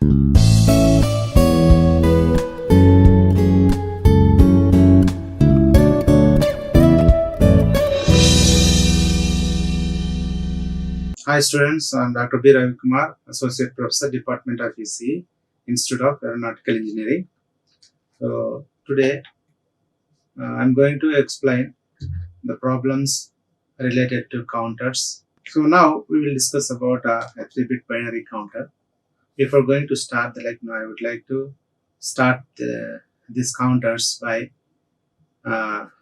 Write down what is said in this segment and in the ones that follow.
Hi students, I'm Dr. B. Ravi Kumar, Associate Professor, Department of ECE, Institute of Aeronautical Engineering. So today I'm going to explain the problems related to counters. So now we will discuss about a 3-bit binary counter. Before going to start, I would like to start these counters by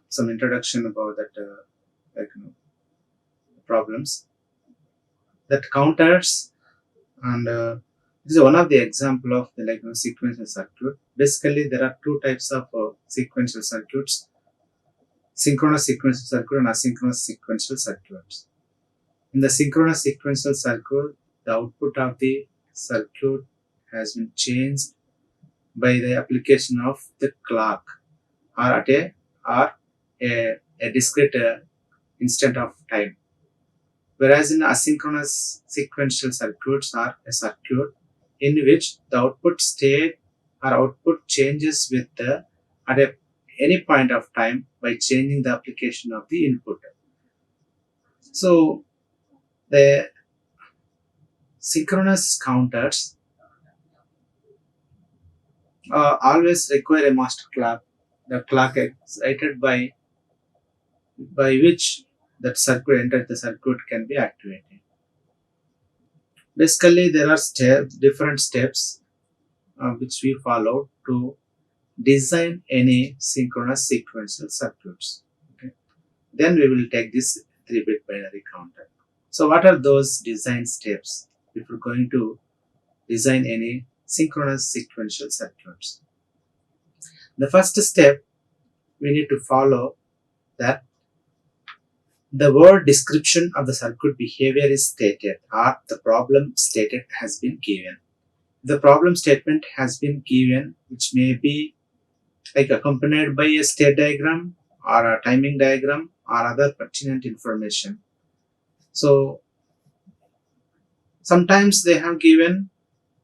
some introduction about that problems. That counters and this is one of the example of the sequential circuit. Basically, there are two types of sequential circuits: synchronous sequential circuit and asynchronous sequential circuits. In the synchronous sequential circuit, the output of the circuit has been changed by the application of the clock or at a discrete instant of time. Whereas in asynchronous sequential circuits are a circuit in which the output state or output changes with at any point of time by changing the application of the input. So the synchronous counters always require a master clock, the clock excited by which that circuit entered the circuit can be activated. Basically, there are different steps which we follow to design any synchronous sequential circuits. Okay. Then we will take this 3-bit binary counter. So what are those design steps if we're going to design any synchronous sequential circuits? The first step we need to follow that the word description of the circuit behavior is stated or the problem stated has been given. The problem statement has been given, which may be accompanied by a state diagram or a timing diagram or other pertinent information. So sometimes they have given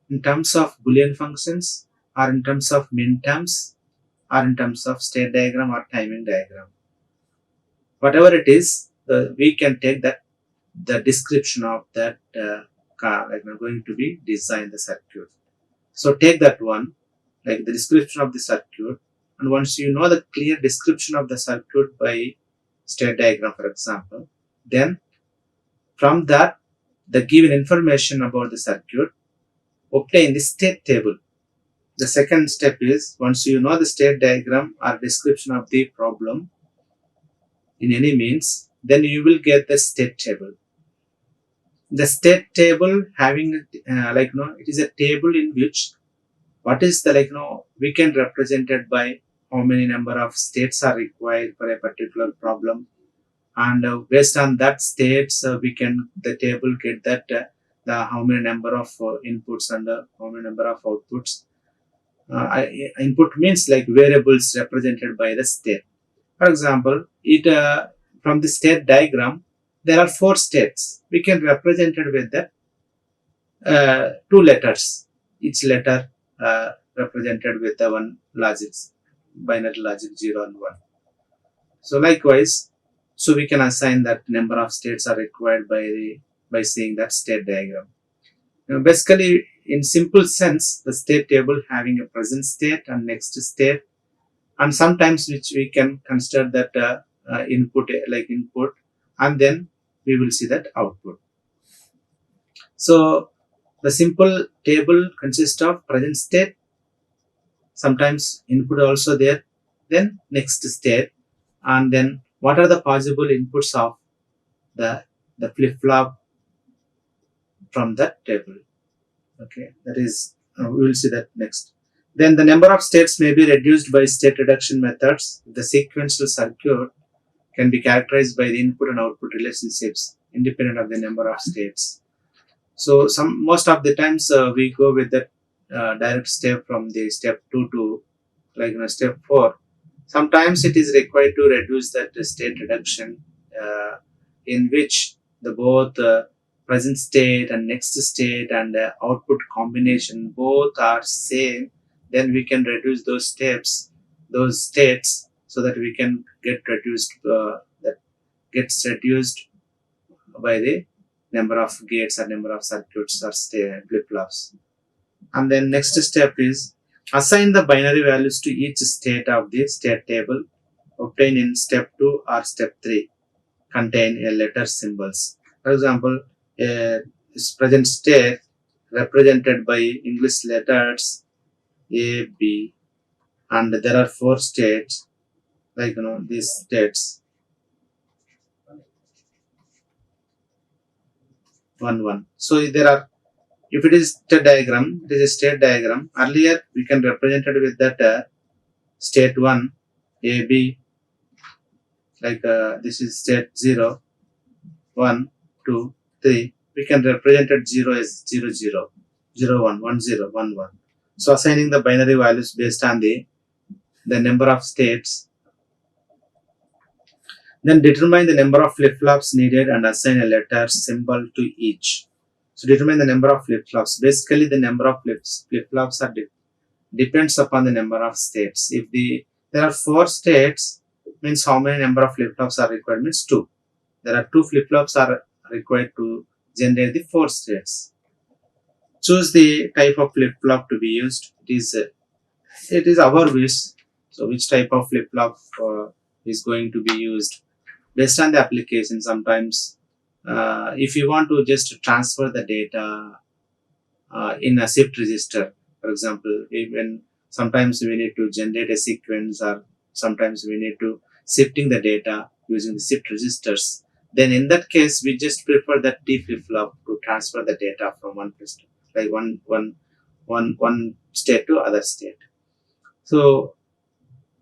in terms of Boolean functions or in terms of min terms or in terms of state diagram or timing diagram. Whatever it is, we can take that the description of that going to be design the circuit. So take that one, like the description of the circuit, and once you know the clear description of the circuit by state diagram, for example, then from that the given information about the circuit, obtain the state table. The second step is once you know the state diagram or description of the problem in any means, then you will get the state table. The state table having it is a table in which what is the we can represent it by how many number of states are required for a particular problem, and based on that states we can the table get that the how many number of inputs and how many number of outputs. Input means like variables represented by the state. For example, from the state diagram there are 4 states. We can represent it with the 2 letters. Each letter represented with the one logic, binary logic 0 and 1. So likewise, so we can assign that number of states are required by seeing that state diagram. Now, basically, in simple sense, the state table having a present state and next state, and sometimes which we can consider that input, and then we will see that output. So the simple table consists of present state, sometimes input also there, then next state, and then what are the possible inputs of the flip-flop from that table. Okay, that is we will see that next. Then the number of states may be reduced by state reduction methods. The sequential circuit can be characterized by the input and output relationships independent of the number of states. So most of the times we go with the direct step from the step 2 to step 4. Sometimes it is required to reduce that state reduction in which the both present state and next state and output combination both are same, then we can reduce those states, so that we can get reduced that gets reduced by the number of gates or number of circuits or flip-flops. And then next step is assign the binary values to each state of the state table obtained in step 2 or step 3 contain a letter symbols. For example, its present state represented by English letters A, B, and there are 4 states, like these states 1 1. So there are, if it is state diagram, it is a state diagram. Earlier we can represent it with that state 1 A, B, like this is state 0 1 2 3. We can represent it 0 as 0 0 0 1 1 0 1 1. So assigning the binary values based on the number of states. Then determine the number of flip-flops needed and assign a letter symbol to each. So determine the number of flip-flops. Basically, the number of flip-flops are depends upon the number of states. If there are 4 states, means how many number of flip-flops are required? Means 2. There are 2 flip-flops are required to generate the 4 states. Choose the type of flip-flop to be used. It is our wish. So which type of flip-flop is going to be used based on the application. Sometimes if you want to just transfer the data in a shift register, for example, even sometimes we need to generate a sequence, or sometimes we need to shifting the data using the shift registers, then in that case we just prefer that T flip-flop to transfer the data from one place, like one state to other state. So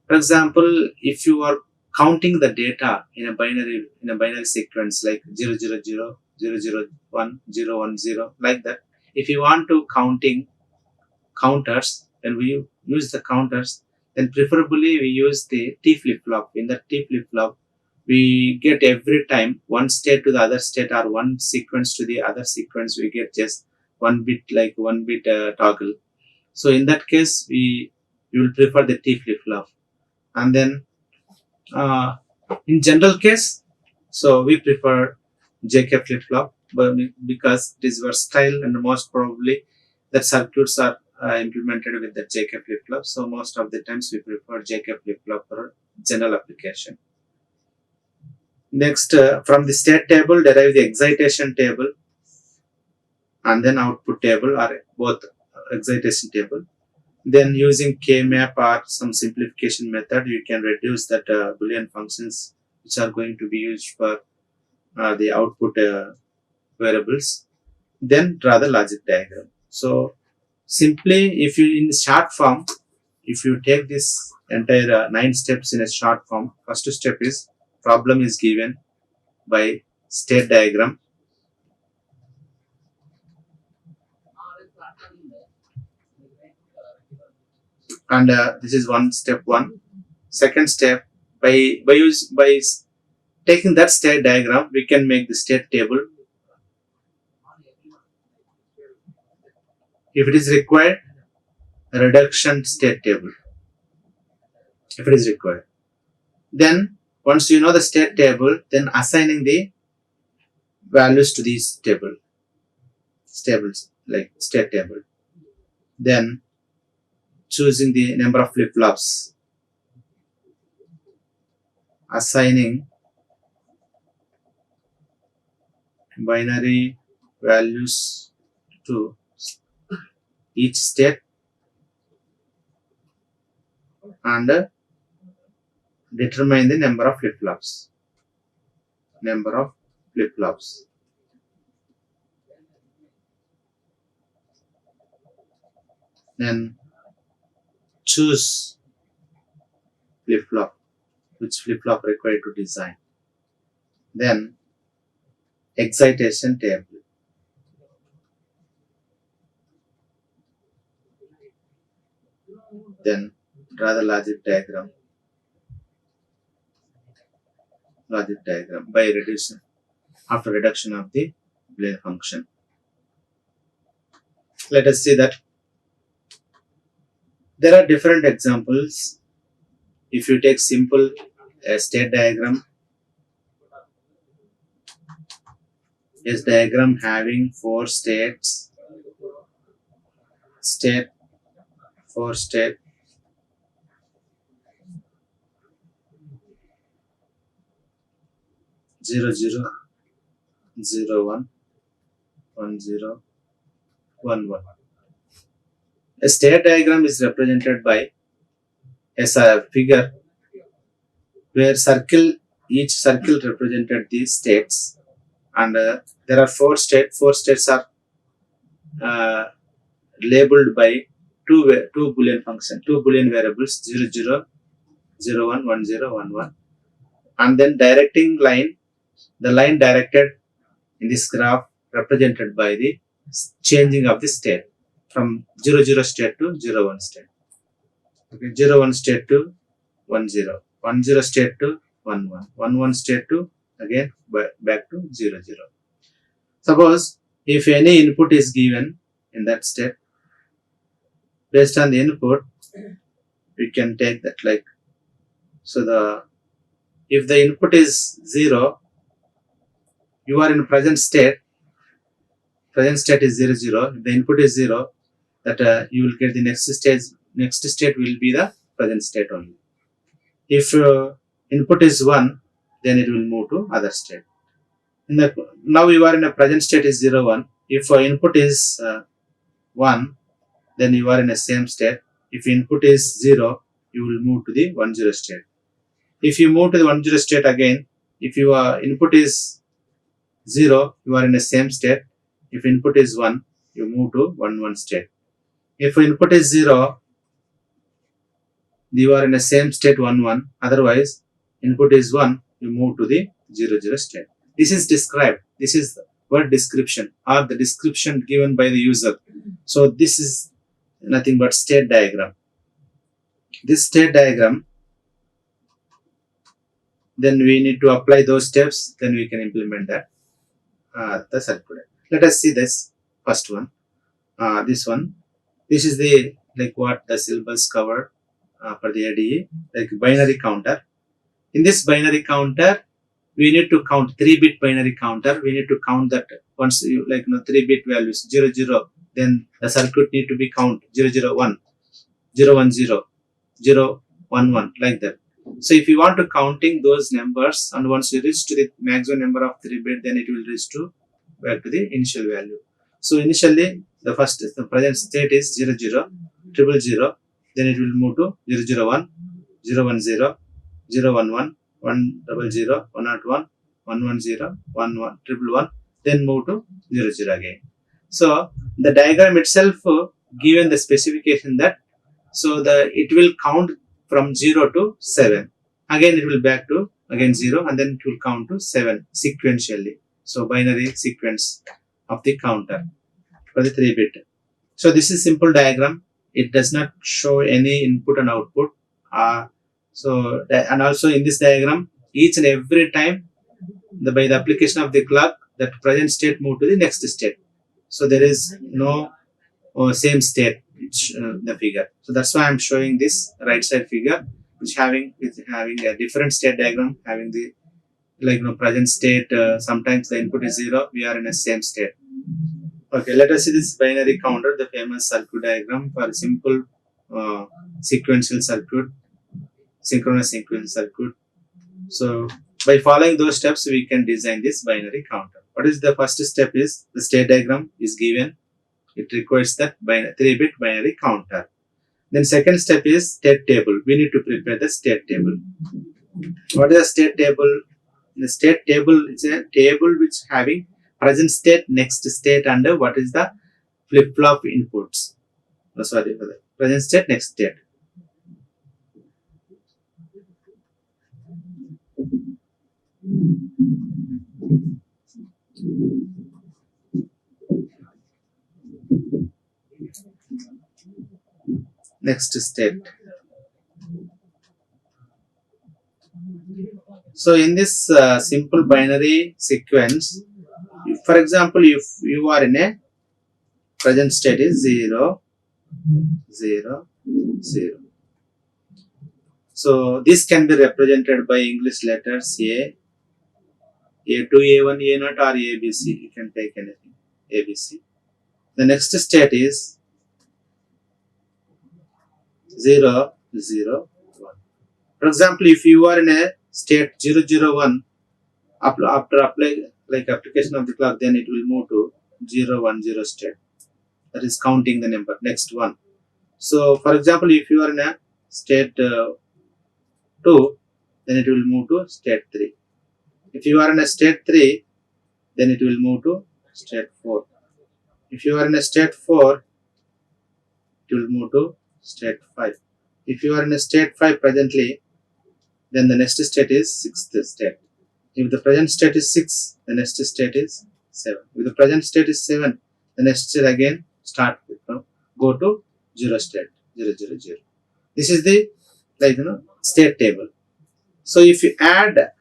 for example, if you are counting the data in a binary sequence like 0 0 0 0 0 1 0 1 0, like that, if you want to counters, then we use the counters, then preferably we use the T flip-flop. In the T flip-flop, we get every time one state to the other state or one sequence to the other sequence, we get just one bit, like one bit toggle. So in that case, we will prefer the T flip-flop. And then in general case, so we prefer JK flip-flop, but because it is versatile and most probably that circuits are implemented with the JK flip-flop. So most of the times we prefer JK flip-flop for general application. Next, from the state table, derive the excitation table and then output table, or both excitation table. Then using K-map or some simplification method, you can reduce that Boolean functions which are going to be used for the output variables. Then draw the logic diagram. So simply, if you in short form, if you take this entire 9 steps in a short form, first step is problem is given by state diagram. And this is step 1. Second step, by taking that state diagram, we can make the state table. If it is required, reduction state table. If it is required, then once you know the state table, then assigning the values to these tables like state table. Then choosing the number of flip-flops, assigning binary values to each state, and determine the number of flip-flops. Then choose flip-flop, which flip-flop required to design. Then excitation table. Then draw the logic diagram by reduction, after reduction of the Boolean function. Let us see that there are different examples. If you take simple state diagram, is diagram having four states, state, four state, 0, 0, 0, 1, 1, 0, 1, 1. A state diagram is represented by a figure where each circle represented the states, and there are four states. Four states are uh, labeled by two boolean function, two boolean variables, 0, 0, 0, 1, 1, 0, 1, 1, and then directing line, the line directed in this graph represented by the changing of the state from 0, 0 state to 0, 1 state. Okay, 0, 1 state to 1, 0, 1, 0 state to 1, 1, 1, 1 state to again back to 0, 0. Suppose if any input is given in that state, based on the input, we can take that like, so if the input is 0, you are in present state is 0, 0. If the input is 0, that you will get the next state will be the present state only. If input is 1, then it will move to other state. Now you are in a present state is 0, 1. If input is 1, then you are in the same state. If input is 0, you will move to the 1, 0 state. If you move to the 1, 0 state again, if your input is 0, you are in the same state. If input is 1, you move to 1, 1 state. If input is 0, you are in the same state 1, 1. Otherwise, input is 1, you move to the 0, 0 state. This is described. This is the word description or the description given by the user. So this is nothing but state diagram. This state diagram, then we need to apply those steps, then we can implement that the circuit. Let us see this first one. This one. This is the like what the syllabus covered for the ADE, like binary counter. In this binary counter, we need to count 3-bit binary counter. We need to count that once you 3-bit values 0, 0, then the circuit need to be count 0, 0, 1, 0, 1, 0, 0, 1, 1, like that. So if you want to counting those numbers, and once you reach to the maximum number of 3-bit, then it will reach to back to the initial value. So initially the present state is 0, 0, 0, 0, then it will move to 0, 0, 1, 0, 1, 0, 0, 1, 1, 1, 0, 0, 1, 1, 1, 1, 0, 1, 1, 1, 1, then move to 0, 0 again. So the diagram itself given the specification that it will count from 0 to 7. Again it will back to again 0, and then it will count to 7 sequentially. So binary sequence of the counter for the 3-bit. So this is simple diagram. It does not show any input and output. And also in this diagram, each and every time by the application of the clock, that present state move to the next state. So there is no same state the figure. So that's why I'm showing this right side figure, which having a different state diagram, having the present state. Sometimes the input is 0, we are in a same state. Okay, let us see this binary counter, the famous circuit diagram for simple sequential circuit, synchronous sequence circuit. So by following those steps, we can design this binary counter. What is the first step is the state diagram is given. It requires that 3-bit binary counter. Then second step is state table. We need to prepare the state table. What is the state table? The state table is a table which having present state, next state, and what is the flip-flop inputs. Sorry for that. Present state, next state. Next state. So in this simple binary sequence, For example, if you are in a present state is 0, 0, 0. So this can be represented by English letters A2, A1, A0 or ABC. You can take anything, ABC. The next state is 0, 0, 1. For example, if you are in a state 0, 0, 1, after application of the clock, then it will move to 0, 1, 0 state. That is counting the number, next one. So, for example, if you are in a state 2, then it will move to state 3. If you are in a state 3, then it will move to state 4. If you are in a state 4, it will move to state 5. If you are in a state 5 presently, then the next state is 6th state. If the present state is 6, the next state is 7. If the present state is 7, the next state again start go to 0 state, 0, 0, 0. This is the state table. So if you add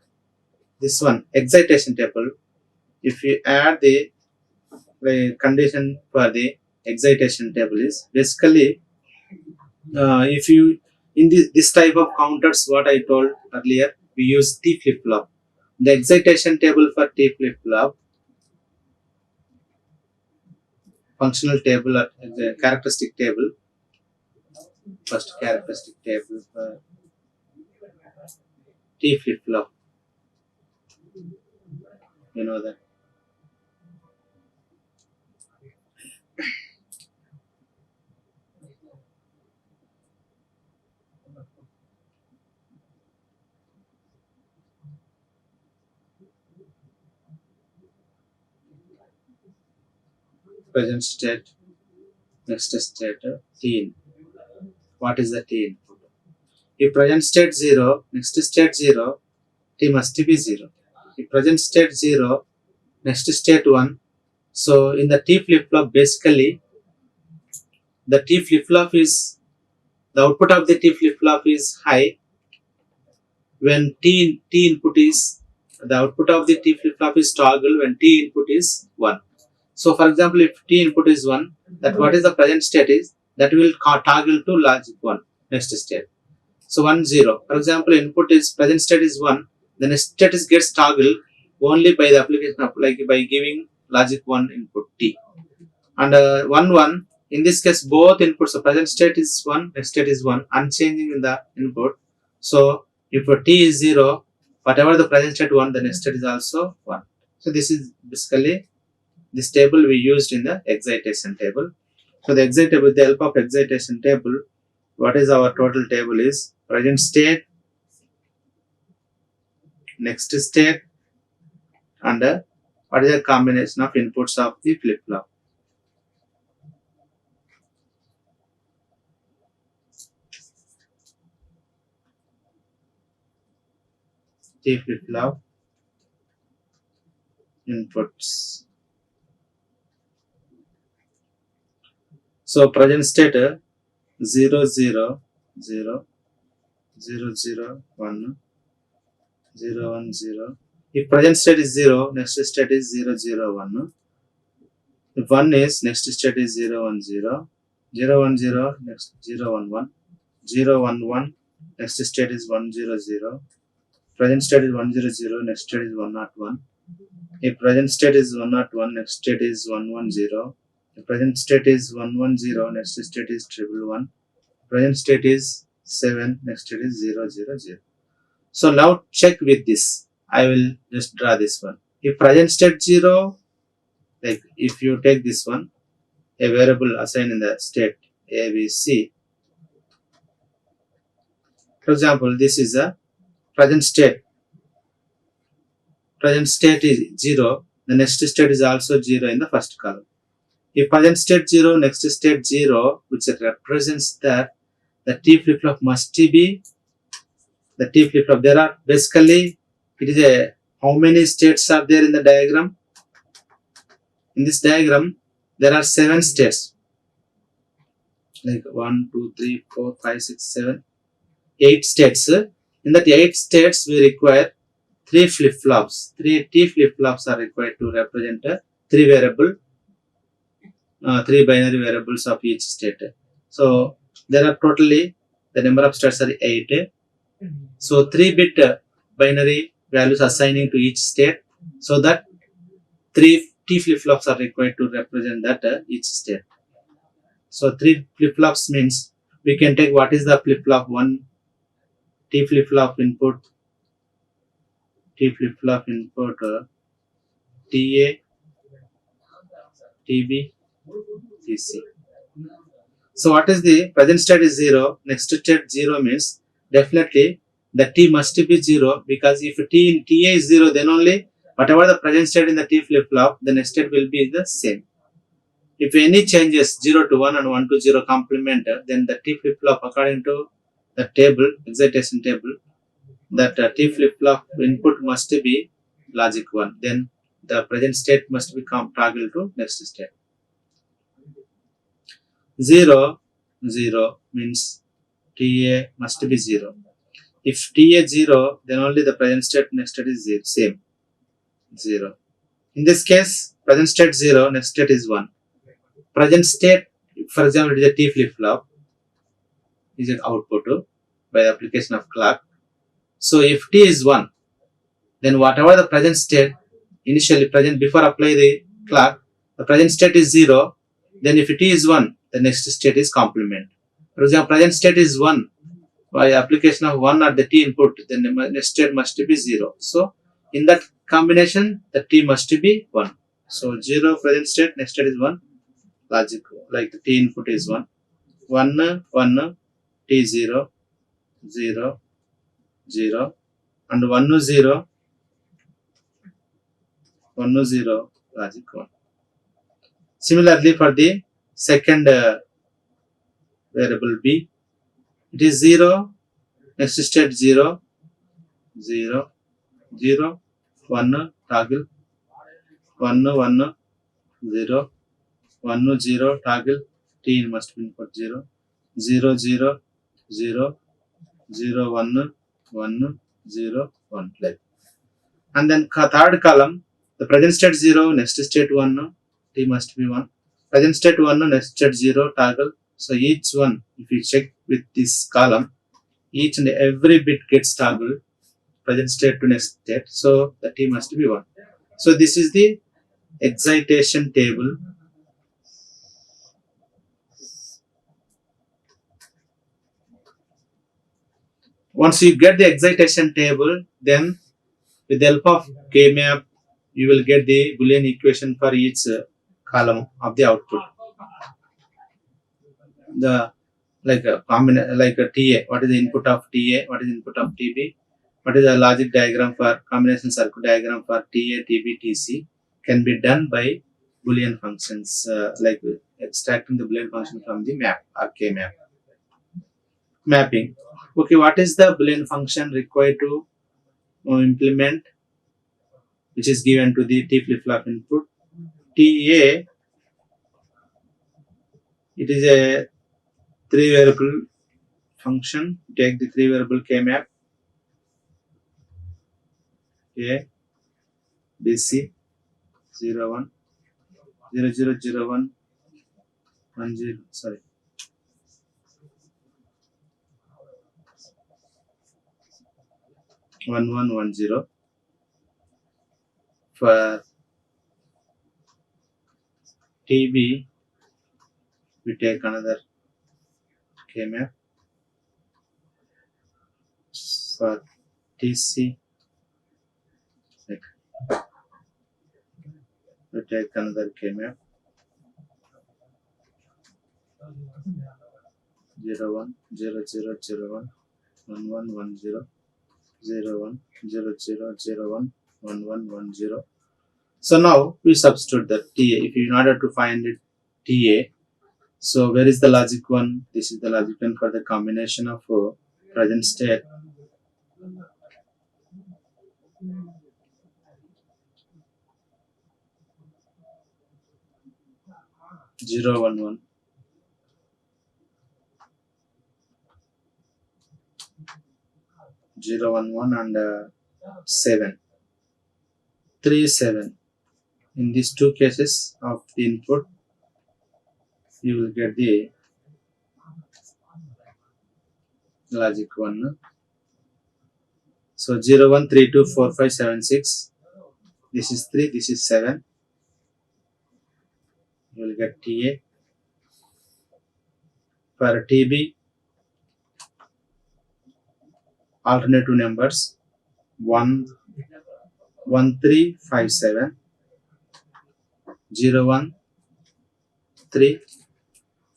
this one, excitation table, if you add the condition for the excitation table is basically if you in this type of counters, what I told earlier, we use T flip-flop. The excitation table for T flip-flop, functional table or the characteristic table, first characteristic table for T flip-flop, you know that. Present state, next state, T. What is the T input? If present state 0, next state 0, T must be 0. If present state 0, next state 1. So in the T flip-flop, basically the T flip-flop is, the output of the T flip-flop is high when T input is, the output of the T flip-flop is toggle when T input is 1. So for example, if T input is 1, that what is the present state is, that will toggle to logic 1, next state. So 1, 0. For example, input is, present state is 1, the next state is gets toggled only by the application of, by giving logic 1 input T. And 1, 1, in this case both inputs, so present state is 1, next state is 1, unchanging in the input. So if T is 0, whatever the present state 1, the next state is also 1. So this is basically this table we used in the excitation table. So the excitation, with the help of excitation table, what is our total table is present state, next state, and what is the combination of inputs of the flip-flop. T flip-flop inputs. So present state 0, 0, 0, 0, 0, 1, 0, 1, 0. If present state is 0, next state is 0, 0, 1. If 1 is, next state is 0, 1, 0, 0, 1, 0, next 0, 1, 1, 0, 1, 1, next state is 1, 0, 0. Present state is 1, 0, 0, next state is 1, 0, 1. If present state is 1, 0, 1, next state is 1, 1, 0. If present state is 1, 1, 0, next state is 1, 1. Present state is 7, next state is 0, 0, 0. So now check with this. I will just draw this one. If present state 0, like if you take this one, a variable assigned in the state A, B, C. For example, this is a present state. Present state is 0. The next state is also 0 in the first column. If present state 0, next state 0, which represents that the T flip-flop must be the T flip-flop. There are basically, it is a, how many states are there in the diagram? In this diagram, there are 7 states. Like 1, 2, 3, 4, 5, 6, 7, 8 states. In that 8 states, we require 3 flip-flops. 3 T flip-flops are required to represent three variable, three binary variables of each state. So there are totally the number of states are 8. So 3-bit binary values assigning to each state, so that 3 T flip-flops are required to represent that each state. So 3 flip-flops means we can take what is the flip-flop 1, T flip-flop input, TA, TB, TC. So what is the present state is 0, next state 0 means definitely the T must be 0, because if T in TA is 0, then only whatever the present state in the T flip-flop, the next state will be the same. If any changes 0 to 1 and 1 to 0 complement, then the T flip-flop according to the table, excitation table, that T flip-flop input must be logic 1. Then the present state must become toggle to next state. 0, 0 means TA must be 0. If TA 0, then only the present state next state is 0, same 0. In this case, present state 0, next state is 1. Present state, for example, it is a T flip-flop, is an output by the application of clock. So if T is 1, then whatever the present state initially present before apply the clock, the present state is 0. Then if T is 1, the next state is complement. For example, present state is 1, by application of 1 at the T input, then the next state must be 0. So in that combination, the T must be 1. So 0 present state, next state is 1. Logic, like the T input is 1. 1, 1, T 0, 0, 0, and 1, 0, 1, 0, logic 1. Similarly, for the second variable B, it is 0, next state 0, 0, 0, 1, toggle, 1, 1, 0, 1, 0, toggle, T must be input 0, 0, 0, 0, 0, 1, 1, 0, 1, like. And then third column, the present state 0, next state 1, T must be 1. Present state 1, next state 0, toggle. So each one, if you check with this column, each and every bit gets toggled, present state to next state. So the T must be 1. So this is the excitation table. Once you get the excitation table, then with the help of K-map, you will get the Boolean equation for each column of the output. The like a TA, what is the input of TA, what is the input of TB, what is the logic diagram for combination circuit diagram for TA, TB, TC can be done by Boolean functions, like extracting the Boolean function from the map or K-map. Mapping. Okay, what is the Boolean function required to implement, which is given to the T flip-flop input? TA, it is a 3-variable function. Take the 3-variable K-map, A, BC, 0, 1, 0, 0, 0, 1, 1, 0, sorry. 1, 1, 1, 0. For TB, we take another K-map. For TC, like, we take another K-map. 0, 1, 0, 0, 0, 1, 1, 1, 1, 0, 0, 1, 0, 0, 0, 1, 1, 1, 1, 0. So now we substitute the TA. If you, in order to find it TA, so where is the logic 1? This is the logic 1 for the combination of present state. Zero, 1, 1. 0, 1, 1 and 7. 3, 7. In these two cases of the input, you will get the logic 1. So 0, 1, 3, 2, 4, 5, 7, 6. This is 3, this is 7. You will get TA. For TB, alternate two numbers 1, 1, 3, 5, 7, 0, 1, 3,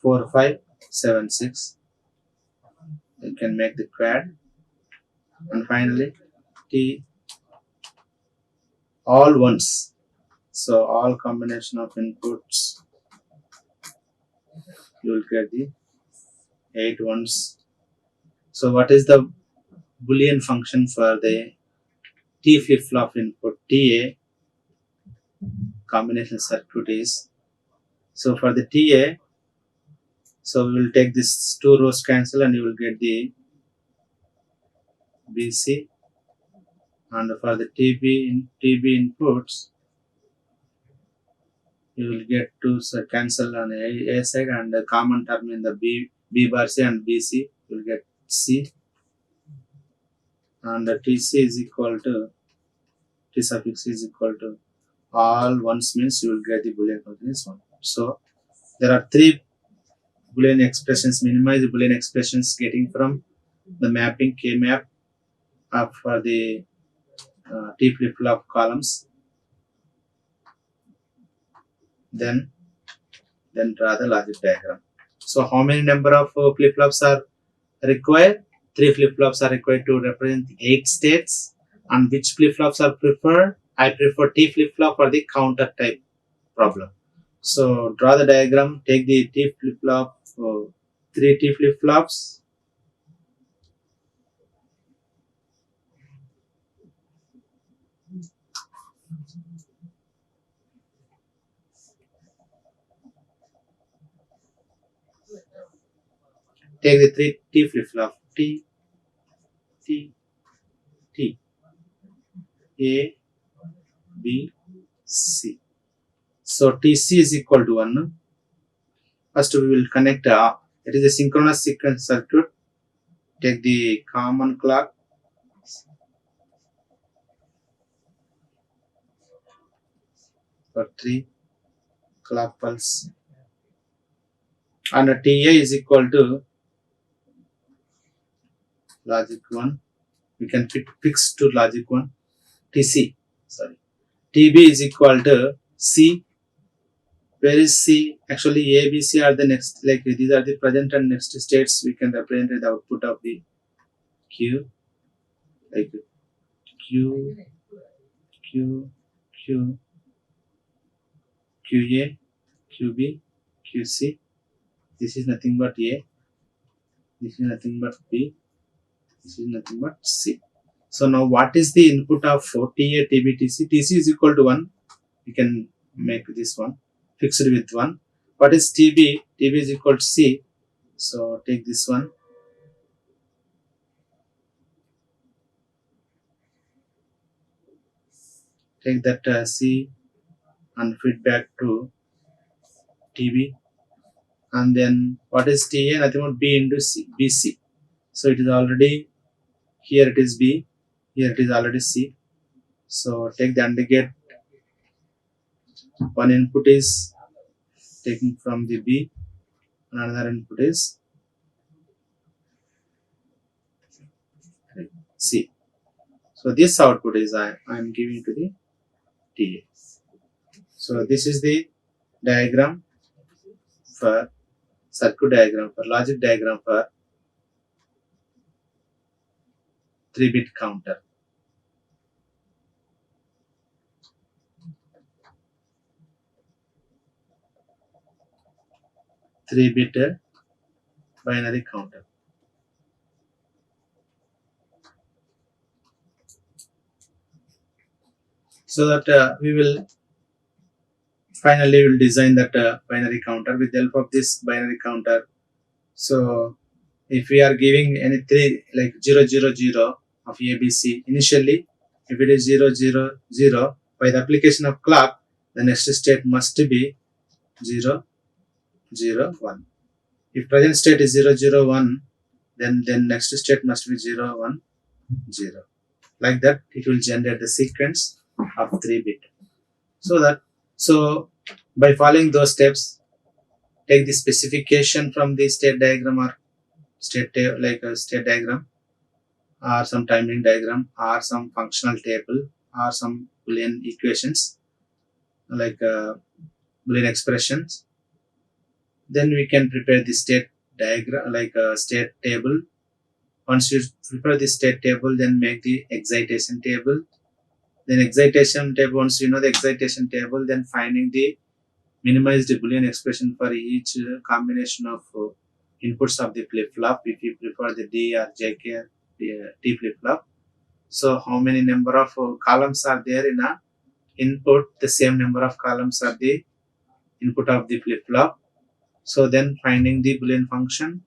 4, 5, 7, 6. You can make the quad. And finally, T, all ones. So all combination of inputs, you will get the 8 ones. So what is the Boolean function for the T flip-flop input? TA combination circuit is, so for the TA, so we will take this two rows cancel and you will get the BC, and for the TB inputs, you will get to cancel on A side, and the common term in the B bar C and BC, you will get C, and the TC is equal to T suffix is equal to all ones, means you will get the Boolean function is 1. So there are three Boolean expressions, minimize Boolean expressions getting from the mapping K map for the T flip-flop columns. Then draw the logic diagram. So how many number of flip-flops are required? 3 flip-flops are required to represent 8 states. And which flip-flops are preferred? I prefer T flip-flop for the counter type problem. So draw the diagram, take the T flip-flop, 3 T flip-flops. Take the 3 T flip-flop, T, T, T, A, B, C. So TC is equal to 1. First we will connect, it is a synchronous sequence circuit. Take the common clock. For 3 clock pulse. And TA is equal to logic 1. We can fix to logic 1. TC, sorry. TB is equal to C. Where is C? Actually, A, B, C are the next, like these are the present and next states. We can represent the output of the Q, like Q, Q, Q, QA, QB, QC. This is nothing but A. This is nothing but B. This is nothing but C. So now what is the input of TA, TB, TC? TC is equal to 1. We can make this one fixed with 1. What is TB? TB is equal to C. So take this one. Take that C and feed back to TB. And then what is TA? Nothing but B into C, BC. So it is already, here it is B, here it is already C. So take the AND gate. One input is taken from the B, another input is C. So this output is I am giving to the TA. So this is the diagram for circuit diagram, for logic diagram for 3-bit counter. Three-bit binary counter. So that we will finally will design that binary counter with the help of this binary counter. So if we are giving any 3 like 0, 0, 0 of ABC initially, if it is 0, 0, 0, by the application of clock, the next state must be 0, 0, 1. If present state is 0, 0, 1, then next state must be 0, 1, 0. Like that, it will generate the sequence of 3 bit. So by following those steps, take the specification from the state diagram or like a state diagram or some timing diagram or some functional table or some Boolean equations like Boolean expressions. Then we can prepare the state diagram like a state table. Once you prepare the state table, then make the excitation table. Then excitation table, once you know the excitation table, then finding the minimized Boolean expression for each combination of inputs of the flip-flop. If you prefer the D or JK or T flip-flop, so how many number of columns are there in a input? The same number of columns are the input of the flip-flop. So then finding the Boolean function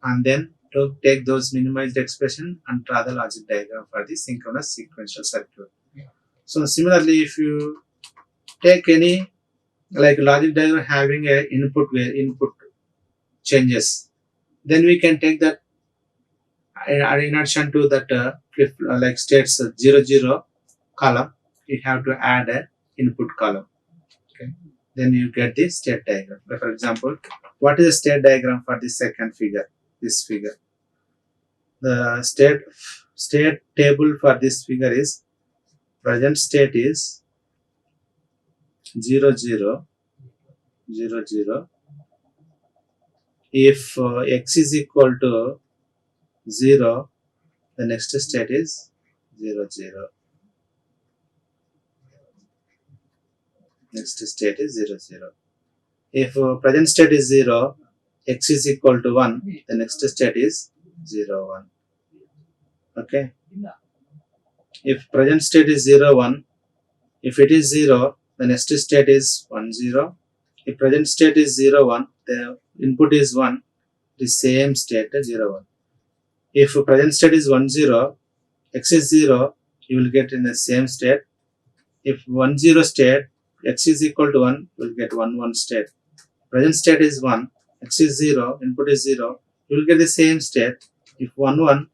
and then to take those minimized expression and draw the logic diagram for the synchronous sequential circuit. So similarly, if you take any like logic diagram having a input where input changes, then we can take that in addition to that like states 0, 0 column, you have to add a input column. Okay, then you get the state diagram. For example, what is the state diagram for the second figure? This figure, the state table for this figure is present state is 0, 0, 0, 0. If x is equal to 0, the next state is 0, 0. Next state is 0, 0. If present state is 0, x is equal to 1, the next state is 0, 1. Okay. If present state is 0, 1, if it is 0, the next state is 1, 0. If present state is 0, 1, the input is 1, the same state 0, 1. If present state is 1, 0, x is 0, you will get in the same state. If 1, 0 state, x is equal to 1, you will get 1, 1 state. Present state is 1, x is 0, input is 0, you will get the same state. If 1, 1,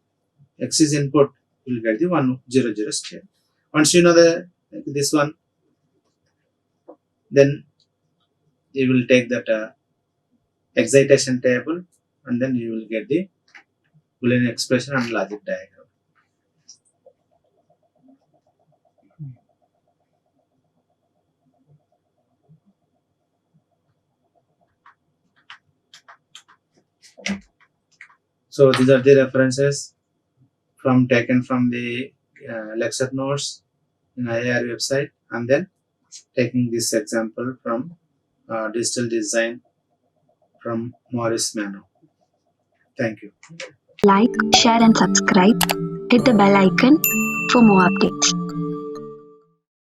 x is input, you will get the 1, 0, 0 state. Once you know this one, then you will take that excitation table and then you will get the Boolean expression and logic diagram. So these are the references taken from the lecture notes in IARE website, and then taking this example from digital design from Morris Mano. Thank you. Like, share and subscribe. Hit the bell icon for more updates.